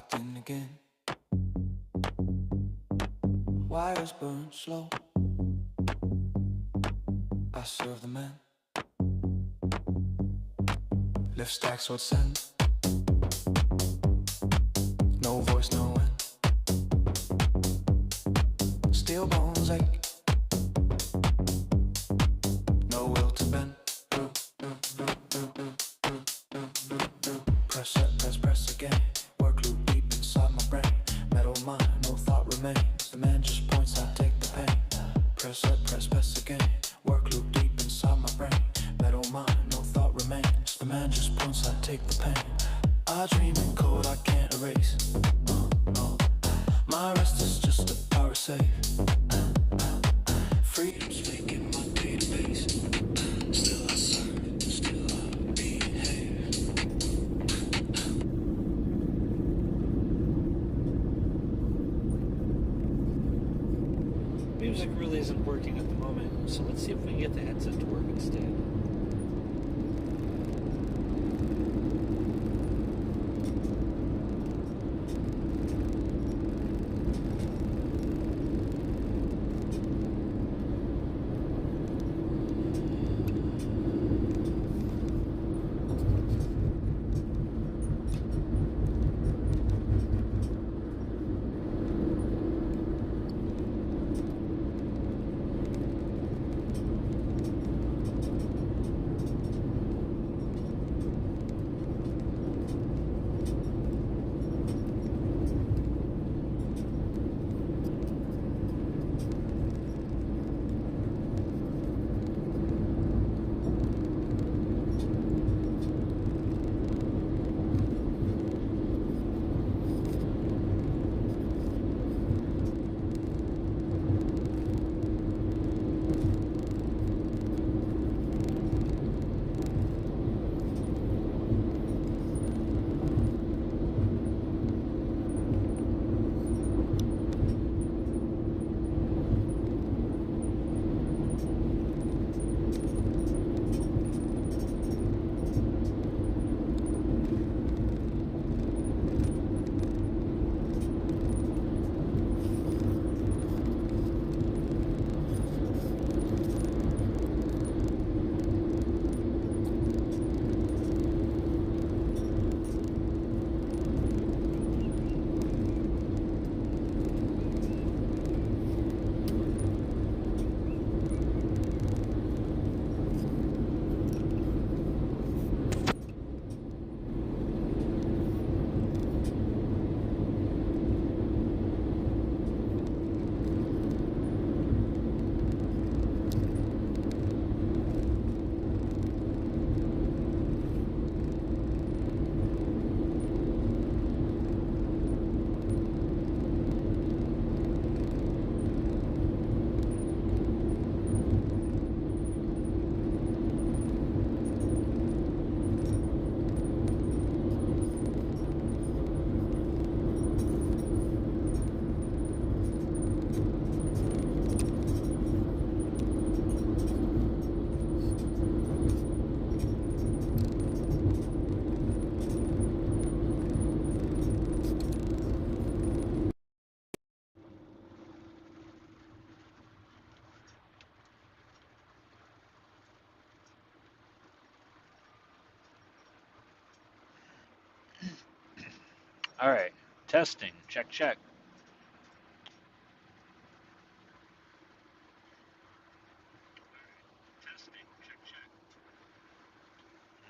locked in again. Wires burn slow. I serve the man. Lift stacks or send. No voice, no end. Steel bones ache. No will to bend. Press set, press again. Work loop deep inside my brain. Metal mind, no thought remains. The man just points, I take the pain. Press set, press again. Work loop deep inside my brain. Metal mind, no thought remains. The man just points, I take the pain. I dream in code I can't erase. My rest is just a power save. Freedom's making my database. Still I serve, still I behave. Music really isn't working at the moment, so let's see if we can get the headset to work instead. All right, testing, check, check.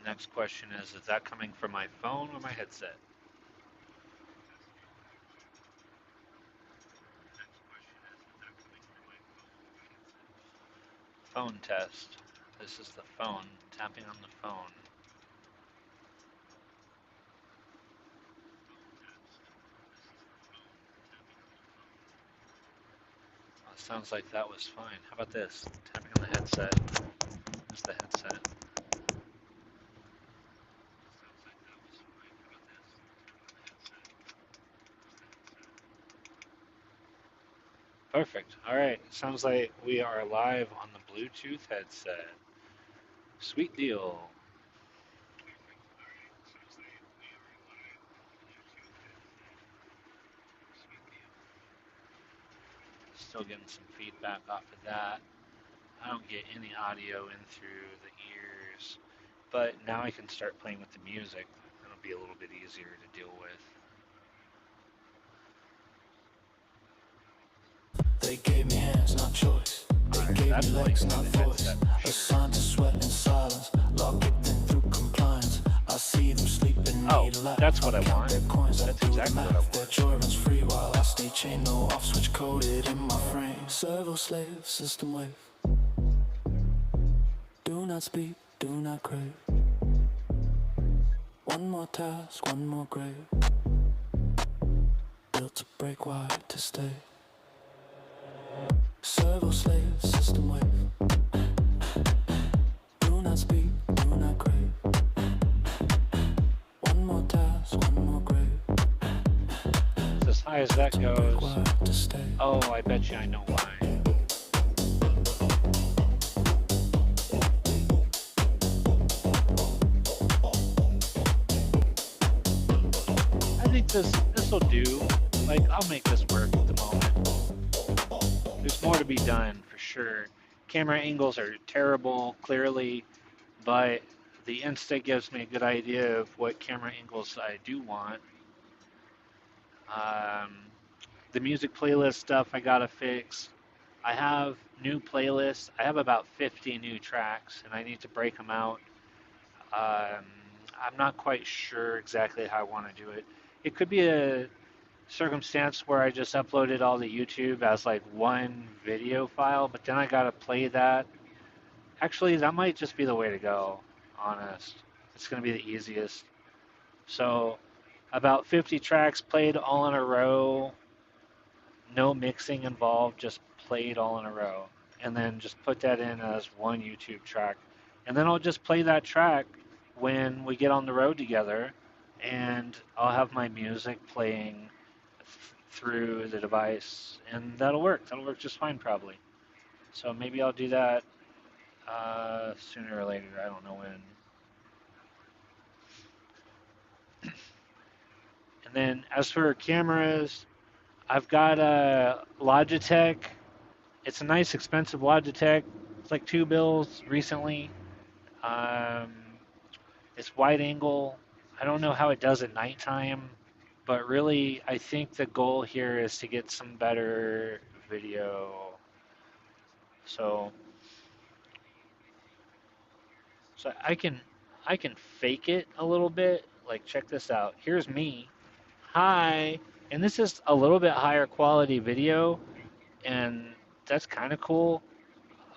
Next question is that coming from my phone or my headset? Phone test. This is the phone, tapping on the phone. Sounds like that was fine. How about this? Tapping on the headset. There's the headset. Perfect. All right. Sounds like we are live on the Bluetooth headset. Sweet deal. still getting some feedback off of that. I don't get any audio in through the ears, but now I can start playing with the music. It'll be a little bit easier to deal with. They gave me hands, not choice. They Alright, gave that's me like legs, the not voice. headset for sure. Assigned to sweat in silence. Lock it in through compliance. I see them sleeping, Oh, need a laugh. that's what I I count want. their coins, I That's do the exactly what I math. Their want. joy runs free while I stay chained. No off switch coded in my frame. Servo slave, system wave. Do not speak, do not crave. One more task, one more grave. Built to break, wired to stay. Servo slave, system wave. Do not speak, do not crave. One more task, one more grave. It's as high as that To break, goes. wired to stay. Oh, I bet you I know why. I think this will do. Like, I'll make this work at the moment. There's more to be done for sure. Camera angles are terrible, clearly, but the Insta gives me a good idea of what camera angles I do want. Um, the music playlist stuff I gotta fix. I have new playlists. I have about 50 new tracks, and I need to break them out. Um, I'm not quite sure exactly how I want to do it. It could be a circumstance where I just uploaded all to YouTube as like one video file, but then I gotta play that. Actually, that might just be the way to go, honest. It's gonna be the easiest. So, about 50 tracks played all in a row, no mixing involved, just played all in a row. And then just put that in as one YouTube track. And then I'll just play that track when we get on the road together, and I'll have my music playing through the device, and that'll work. That'll work just fine, probably. So maybe I'll do that sooner or later. I don't know when. And then as for cameras, I've got a Logitech. It's a nice, expensive Logitech. It's like $2 recently. Um, it's wide angle. I don't know how it does at nighttime, but really, I think the goal here is to get some better video. So, so I can fake it a little bit. Like, check this out. Here's me. Hi, and this is a little bit higher quality video, and that's kind of cool.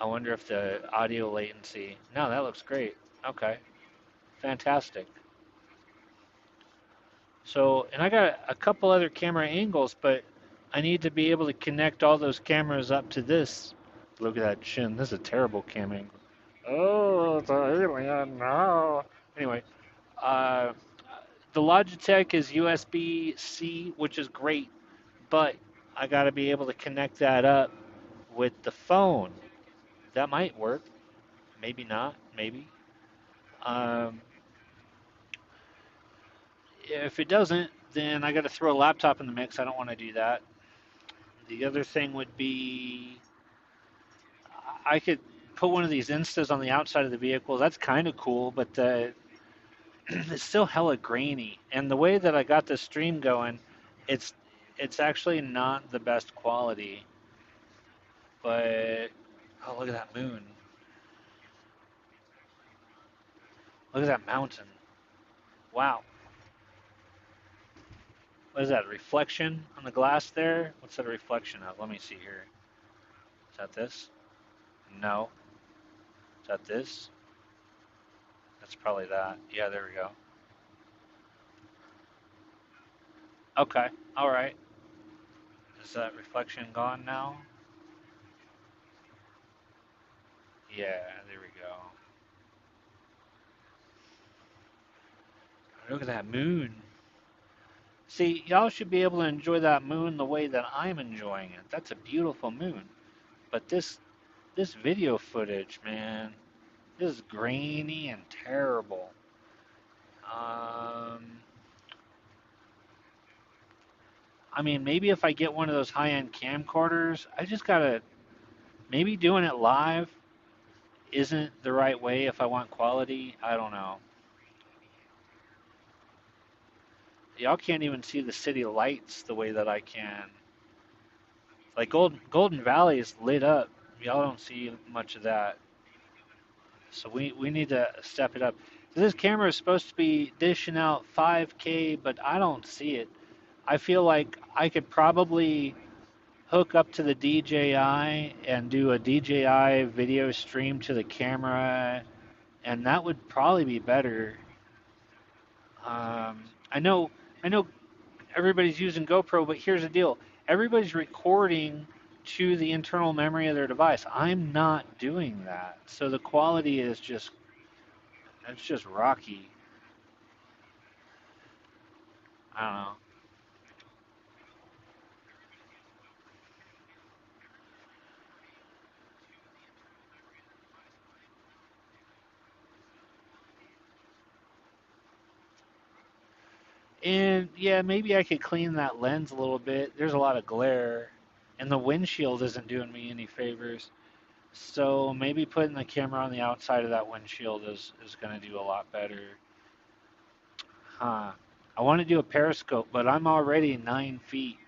I wonder if the audio latency. No, that looks great. Okay, fantastic. So, and I got a couple other camera angles, but I need to be able to connect all those cameras up to this. Look at that chin. This is a terrible cam angle. Oh, it's an alien. No. Anyway, uh, the Logitech is USB-C, which is great, but I got to be able to connect that up with the phone. That might work. Maybe not. Maybe. Um, if it doesn't, then I got to throw a laptop in the mix. I don't want to do that. The other thing would be I could put one of these Instas on the outside of the vehicle. That's kind of cool, but it's still hella grainy. And the way that I got the stream going, it's it's actually not the best quality. But oh, look at that moon! Look at that mountain! Wow, what is that? Reflection on the glass there? What's that a reflection of? Let me see here. Is that this? No. Is that this? That's probably that. Yeah, there we go. Okay. All right. Is that reflection gone now? Yeah, there we go. Look at that moon. See, y'all should be able to enjoy that moon the way that I'm enjoying it. That's a beautiful moon. But this video footage, man, this is grainy and terrible. Um, I mean, maybe if I get one of those high-end camcorders, I just gotta maybe doing it live isn't the right way if I want quality. I don't know. Y'all can't even see the city lights the way that I can. Like Golden Valley is lit up. Y'all don't see much of that. So we need to step it up. This camera is supposed to be dishing out 5K, but I don't see it. I feel like I could probably hook up to the DJI and do a DJI video stream to the camera, and that would probably be better. Um, I know, I know everybody's using GoPro, but here's the deal: everybody's recording to the internal memory of their device. I'm not doing that, so the quality is just it's just rocky. I don't know. And yeah, maybe I could clean that lens a little bit. There's a lot of glare, and the windshield isn't doing me any favors. So maybe putting the camera on the outside of that windshield is going to do a lot better. Huh. I want to do a periscope, but I'm already 9 feet.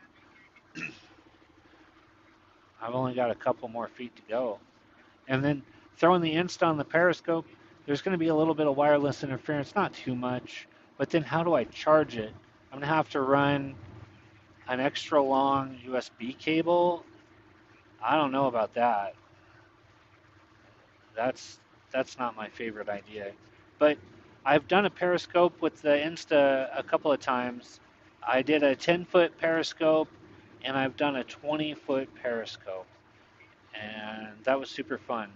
I've only got a couple more feet to go. And then throwing the Insta on the periscope, there's going to be a little bit of wireless interference, not too much. But then how do I charge it? I'm going to have to run an extra long USB cable. I don't know about that. That's that's not my favorite idea. But I've done a periscope with the Insta a couple of times. I did a 10-foot periscope and I've done a 20-foot periscope, and that was super fun.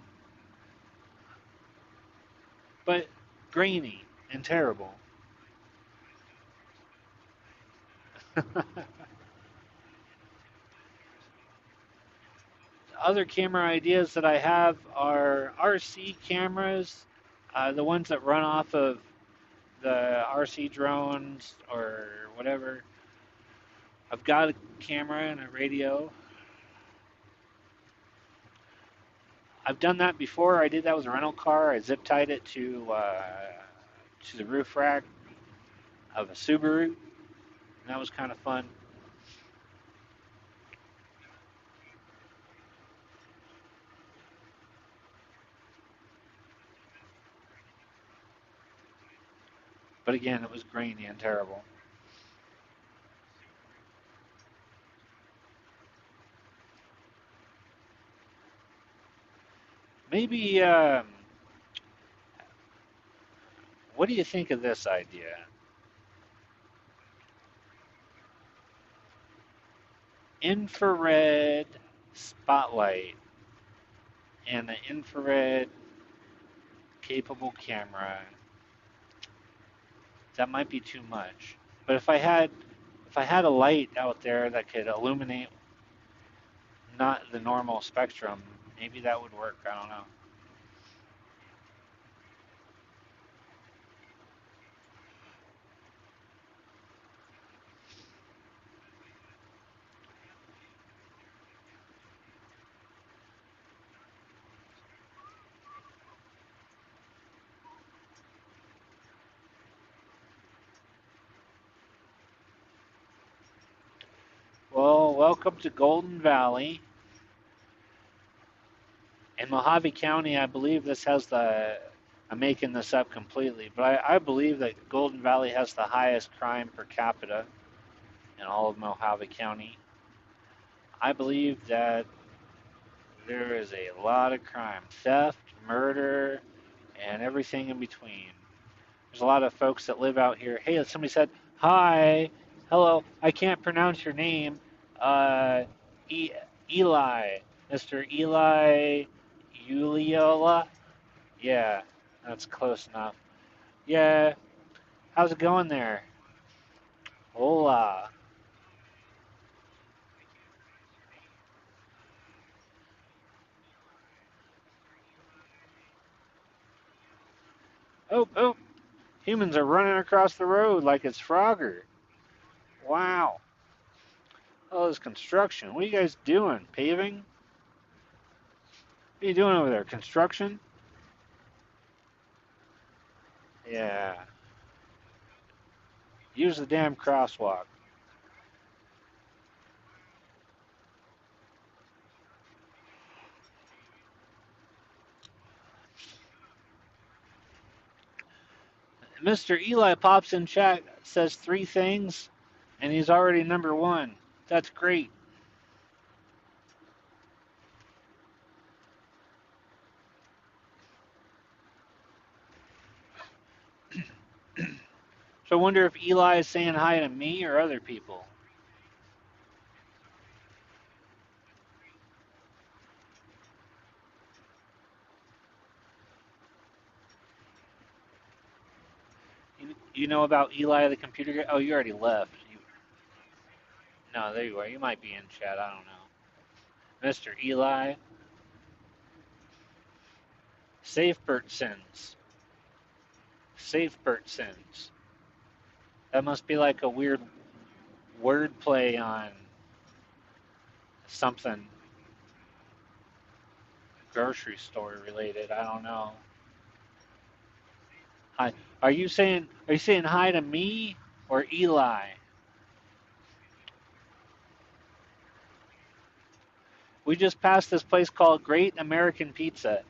But grainy and terrible. Other camera ideas that I have are RC cameras, the ones that run off of the RC drones or whatever. I've got a camera and a radio. I've done that before. I did that with a rental car. I zip tied it to the roof rack of a Subaru, and that was kind of fun. But again, it was grainy and terrible. Maybe, what do you think of this idea? Infrared spotlight and an infrared capable camera. That might be too much. But if I had a light out there that could illuminate not the normal spectrum, maybe that would work. I don't know. Well, welcome to Golden Valley. In Mohave County, I believe this has the. I'm making this up completely, but I believe that Golden Valley has the highest crime per capita in all of Mohave County. I believe that there is a lot of crime, theft, murder, and everything in between. There's a lot of folks that live out here. Hey, somebody said, "Hi, hello. I can't pronounce your name. Uh, e- Eli, Mr. Eli Uliola. Yeah, that's close enough. Yeah, how's it going there? Hola. Oh, oh, humans are running across the road like it's Frogger. Wow. Oh, this construction. What are you guys doing? Paving? What are you doing over there? Construction? Yeah. Use the damn crosswalk. Mr. Eli pops in chat, says three things, and he's already number one. That's great. So I wonder if Eli is saying hi to me or other people. You know about Eli the computer guy? Oh, you already left. No, there you are. You might be in chat. I don't know. Mr. Eli. Safebertsons. Safebertsons. That must be like a weird wordplay on something grocery store related. I don't know. Hi. Are you saying hi to me or Eli? We just passed this place called Great American Pizza.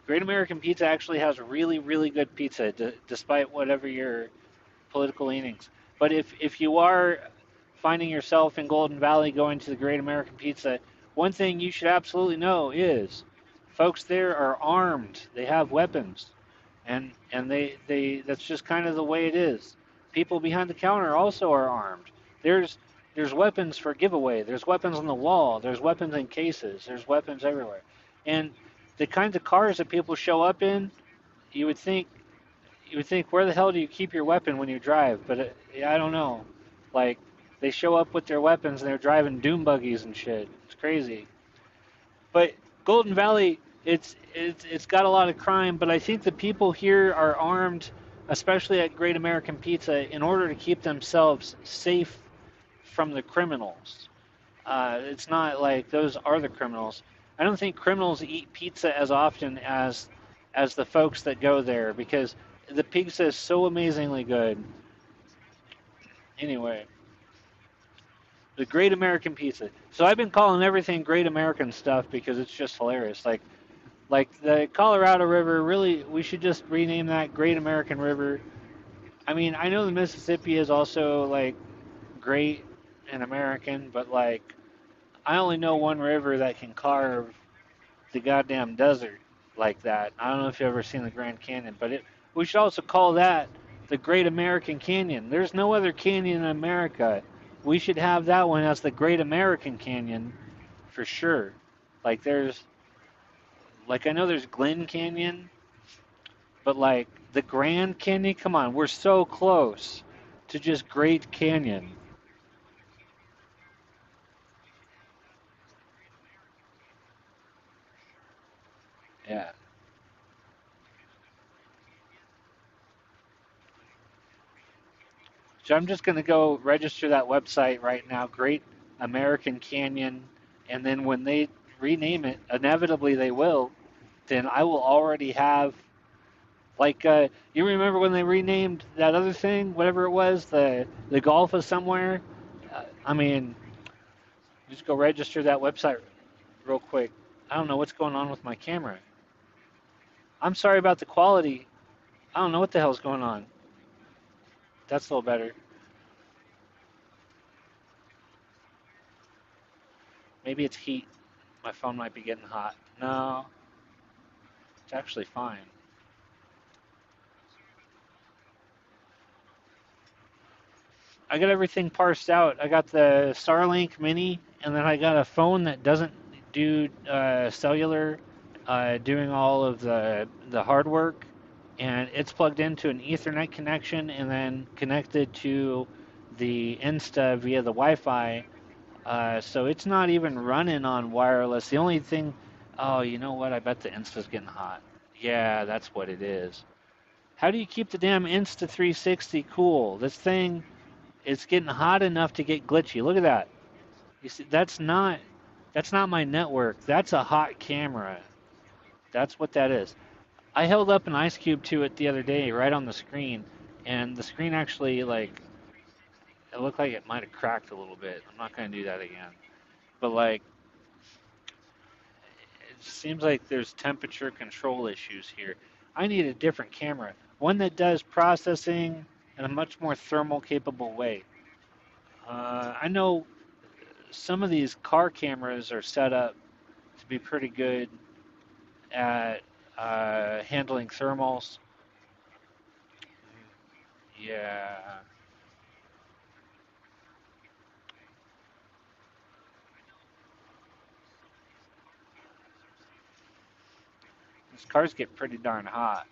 Great American Pizza actually has really, really good pizza, despite whatever your political leanings. But if you are finding yourself in Golden Valley going to the Great American Pizza, one thing you should absolutely know is folks there are armed. They have weapons. And they that's just kind of the way it is. People behind the counter also are armed. There's weapons for giveaway. There's weapons on the wall. There's weapons in cases. There's weapons everywhere. And the kinds of cars that people show up in, you would think where the hell do you keep your weapon when you drive? But I don't know. Like they show up with their weapons and they're driving doom buggies and shit. It's crazy. But Golden Valley, it's got a lot of crime, but I think the people here are armed, especially at Great American Pizza, in order to keep themselves safe from the criminals. It's not like those are the criminals. I don't think criminals eat pizza as often as the folks that go there because the pizza is so amazingly good. Anyway, the Great American Pizza. So I've been calling everything Great American stuff because it's just hilarious. Like the Colorado River, really, we should just rename that Great American River. I mean, I know the Mississippi is also like great and American, but like I only know one river that can carve the goddamn desert like that. I don't know if you've ever seen the Grand Canyon, but we should also call that the Great American Canyon. There's no other canyon in America. We should have that one as the Great American Canyon for sure. Like there's like I know there's Glen Canyon, but like the Grand Canyon, come on, we're so close to just Great Canyon. Yeah. So I'm just gonna go register that website right now, Great American Canyon, and then when they rename it, inevitably they will, then I will already have like you remember when they renamed that other thing, whatever it was, the Gulf of somewhere. I mean, just go register that website real quick. I don't know what's going on with my camera. I'm sorry about the quality. I don't know what the hell's going on. That's a little better. Maybe it's heat. My phone might be getting hot. No, it's actually fine. I got everything parsed out. I got the Starlink Mini, and then I got a phone that doesn't do cellular, doing all of the hard work, and it's plugged into an Ethernet connection and then connected to the Insta via the Wi-Fi. So it's not even running on wireless. The only thing, oh, you know what? I bet the Insta's getting hot. Yeah, that's what it is. How do you keep the damn Insta 360 cool? This thing, it's getting hot enough to get glitchy. Look at that. You see, that's not my network. That's a hot camera. That's what that is. I held up an ice cube to it the other day, right on the screen, and the screen actually like it looked like it might have cracked a little bit. I'm not gonna do that again. But like, it seems like there's temperature control issues here. I need a different camera, one that does processing in a much more thermal capable way. I know some of these car cameras are set up to be pretty good at handling thermals. Yeah, these cars get pretty darn hot.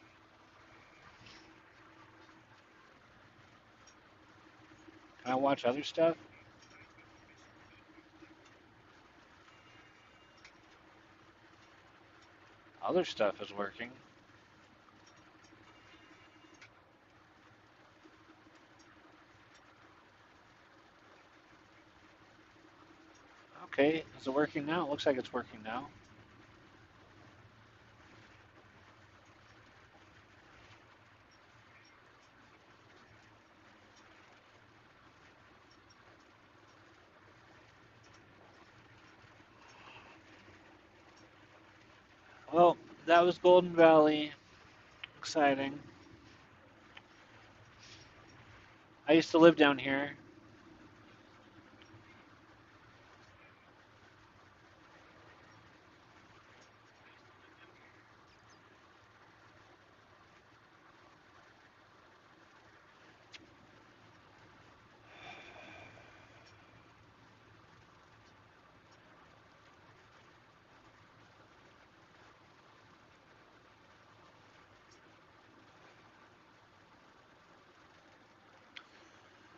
Can I watch other stuff? Other stuff is working. Okay, is it working now? It looks like it's working now. Well, that was Golden Valley. Exciting. I used to live down here.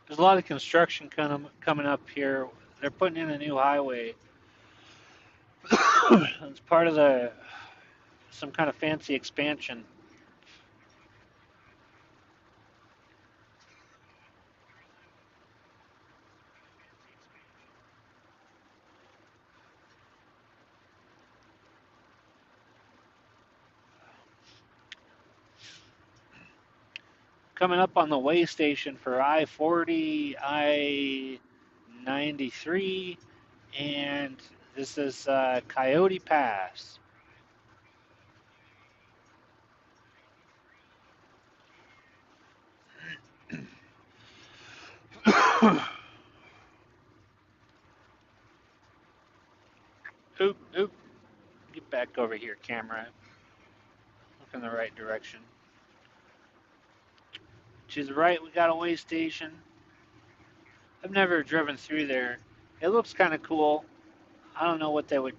There's a lot of construction coming up here. They're putting in a new highway. It's part of the some kind of fancy expansion. Coming up on the way station for I-40, I-93, and this is Coyote Pass. Oop, oop. Get back over here, camera. Look in the right direction. To the right, we got a way station. I've never driven through there. It looks kind of cool. I don't know what they would.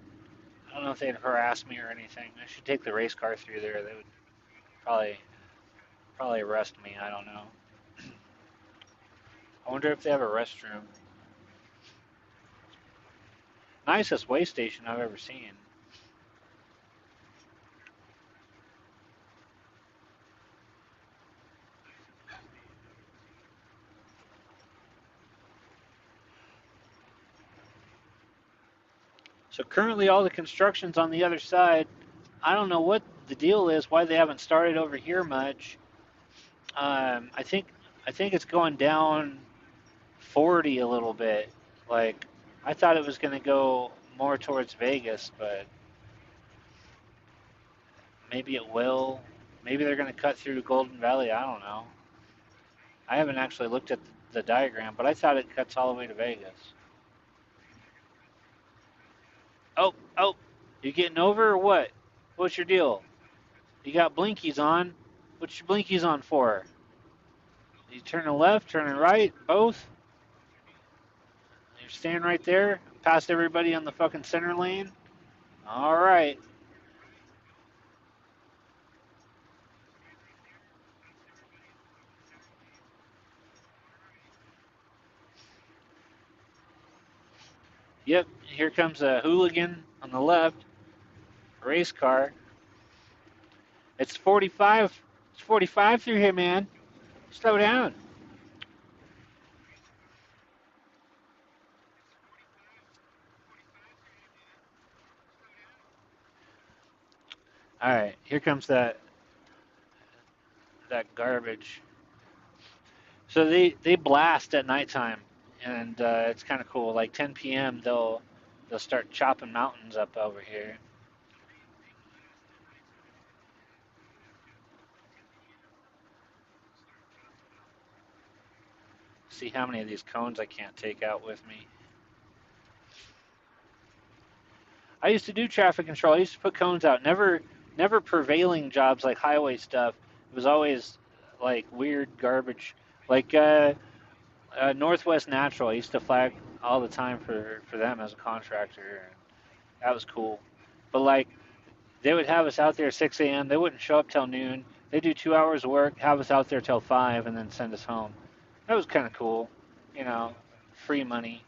I don't know if they'd harass me or anything. I should take the race car through there. They would probably probably arrest me. I don't know. I wonder if they have a restroom. Nicest way station I've ever seen. So currently, all the construction's on the other side. I don't know what the deal is. Why they haven't started over here much. I think it's going down 40 a little bit. Like I thought it was going to go more towards Vegas, but maybe it will. Maybe they're going to cut through Golden Valley. I don't know. I haven't actually looked at the diagram, but I thought it cuts all the way to Vegas. Oh, oh, you getting over or what? What's your deal? You got blinkies on. What's your blinkies on for? You turning left, turning right, both? You're staying right there, past everybody on the fucking center lane? All right. Yep, here comes a hooligan on the left, race car. It's 45. It's 45 through here, man. Slow down. All right, here comes that garbage. So they blast at nighttime, and it's kind of cool. Like 10 p.m. they'll start chopping mountains up over here. See how many of these cones I can't take out with me. I used to do traffic control. I used to put cones out. Never prevailing jobs like highway stuff. It was always like weird garbage. Like Northwest Natural, I used to flag all the time for them as a contractor. And that was cool. But like they would have us out there at 6 a.m. They wouldn't show up till noon. They do 2 hours of work, have us out there till 5, and then send us home. That was kind of cool. You know, free money.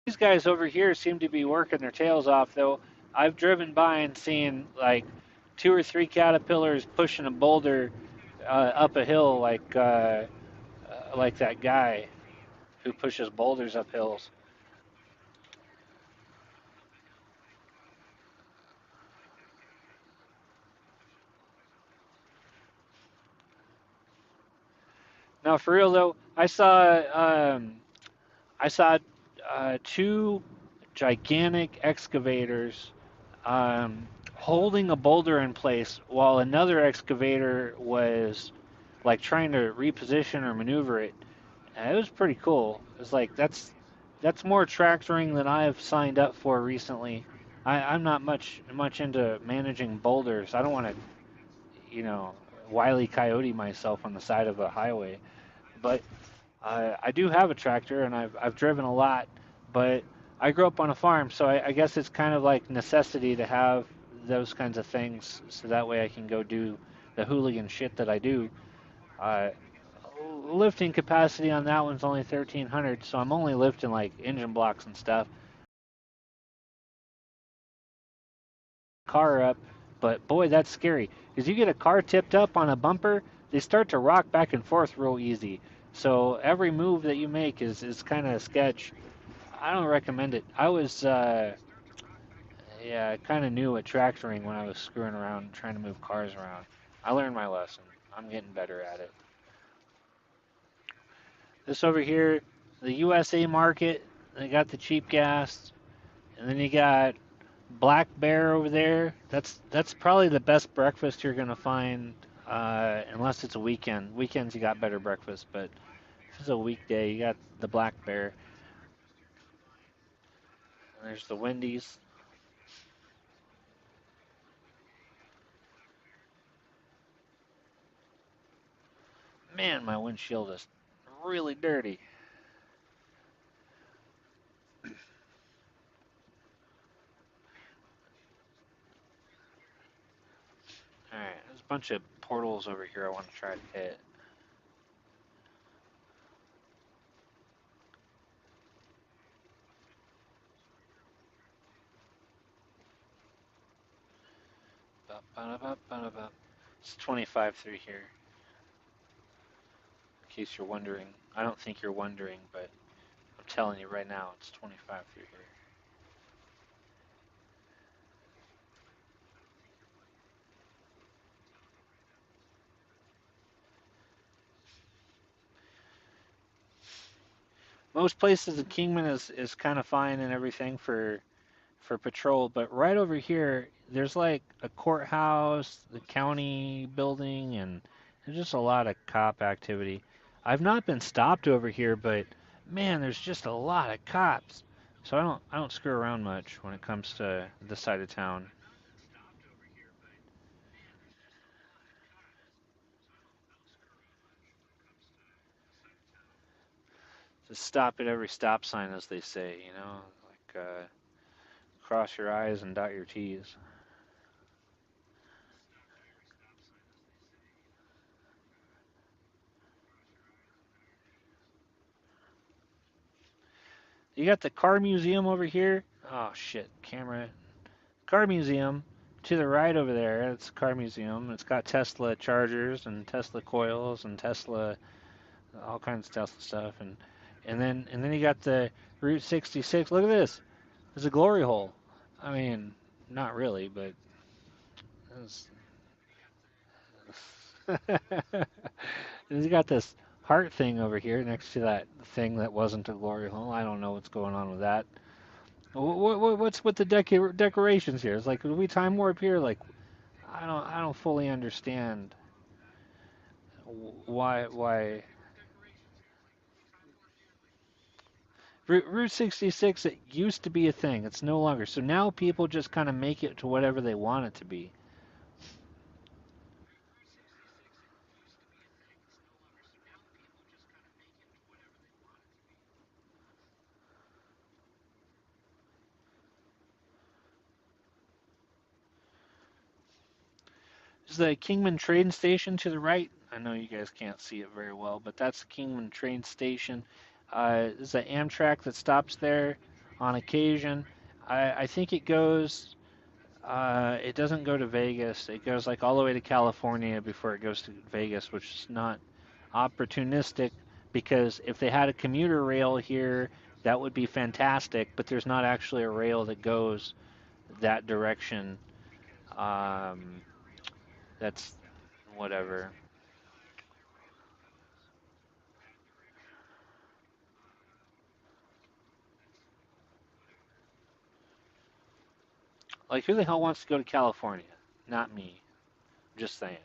These guys over here seem to be working their tails off, though. I've driven by and seen like two or three caterpillars pushing a boulder up a hill, like that guy who pushes boulders up hills. Now, for real though, I saw two gigantic excavators holding a boulder in place while another excavator was like trying to reposition or maneuver it. And it was pretty cool. It's like that's more tractoring than I've signed up for recently. I'm not much into managing boulders. I don't want to, you know, wily coyote myself on the side of a highway. But I do have a tractor and I've driven a lot. But I grew up on a farm, so I guess it's kind of like necessity to have those kinds of things, so that way I can go do the hooligan shit that I do. Uh, Lifting capacity on that one's only 1,300, so I'm only lifting like engine blocks and stuff. Car up, but boy, that's scary because you get a car tipped up on a bumper, they start to rock back and forth real easy. So every move that you make is kind of a sketch. I don't recommend it. Yeah, I kind of knew at tractoring when I was screwing around trying to move cars around. I learned my lesson. I'm getting better at it. This over here, the USA market, they got the cheap gas, and then you got Black Bear over there. That's probably the best breakfast you're gonna find, unless it's a weekend. Weekends you got better breakfast, but if it's a weekday, you got the Black Bear. And there's the Wendy's. Man, my windshield is really dirty. All right, there's a bunch of portals over here I want to try to hit. It's 25 through here, in case you're wondering. I don't think you're wondering, but I'm telling you right now, it's 25 through here. Most places in Kingman is kind of fine and everything for patrol, but right over here there's like a courthouse, the county building, and there's just a lot of cop activity. I've not been stopped over here, but man, there's just a lot of cops. So I don't screw around much when it comes to this side of town. Just stop at every stop sign, as they say, like cross your I's and dot your T's. You got the car museum over here. Oh shit, camera. Car museum to the right over there. It's a car museum. It's got Tesla chargers and Tesla coils and Tesla all kinds of Tesla stuff and then you got the Route 66. Look at this. There's a glory hole. I mean, not really, but it's, he's got this heart thing over here next to that thing that wasn't a glory hole. I don't know what's going on with that. What's with the decorations here? It's like, do we time warp here? Like, I don't fully understand why Route 66, it used to be a thing. It's no longer. So now people just kind of make it to whatever they want it to be. Is the Kingman train station to the right? I know you guys can't see it very well, but that's the Kingman train station. There's an Amtrak that stops there on occasion. I think it goes. It doesn't go to Vegas. It goes like all the way to California before it goes to Vegas, which is not opportunistic because if they had a commuter rail here, that would be fantastic. But there's not actually a rail that goes that direction. Um, that's whatever. Like, who the hell wants to go to California? Not me. Just saying.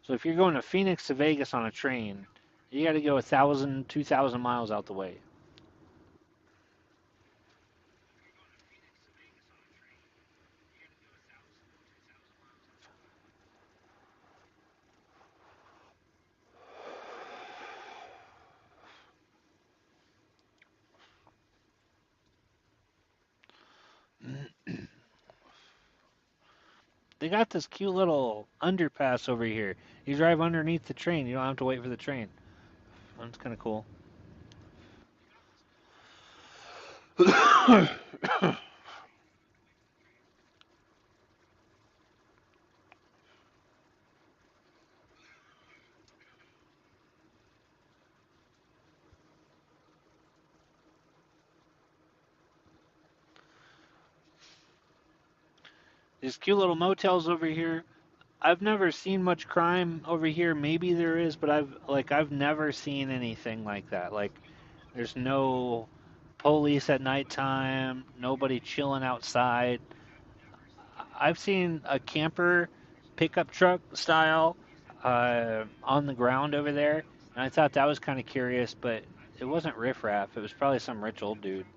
So if you're going to Phoenix to Vegas on a train, you got to go 1,000, 2,000 miles out the way. They got this cute little underpass over here. You drive underneath the train. You don't have to wait for the train. That's kind of cool. These cute little motels over here. I've never seen much crime over here. Maybe there is, but I've never seen anything like that. Like there's no police at nighttime, nobody chilling outside. I've seen a camper pickup truck style on the ground over there, and I thought that was kind of curious, but it wasn't riffraff. It was probably some rich old dude.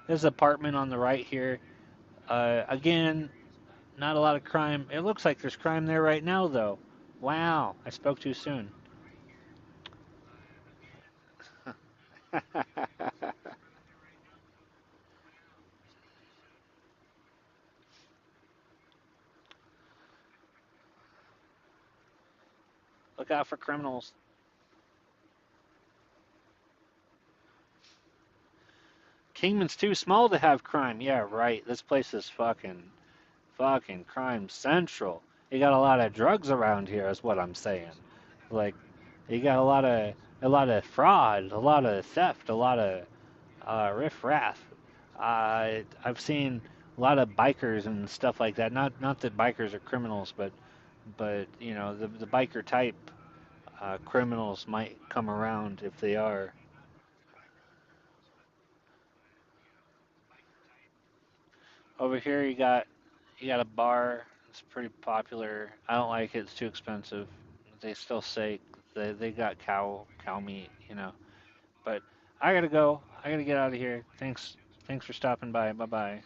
There's an apartment on the right here. Again, not a lot of crime. It looks like there's crime there right now, though. Wow, I spoke too soon. Look out for criminals. Kingman's too small to have crime. Yeah, right. This place is fucking crime central. You got a lot of drugs around here, is what I'm saying. Like, you got a lot of fraud, a lot of theft, a lot of riff raff. I've seen a lot of bikers and stuff like that. Not that bikers are criminals, but the biker type criminals might come around if they are. Over here you got a bar. It's pretty popular. I don't like it. It's too expensive. They still say they got cow meat. But I gotta go. I gotta get out of here. Thanks for stopping by. Bye bye.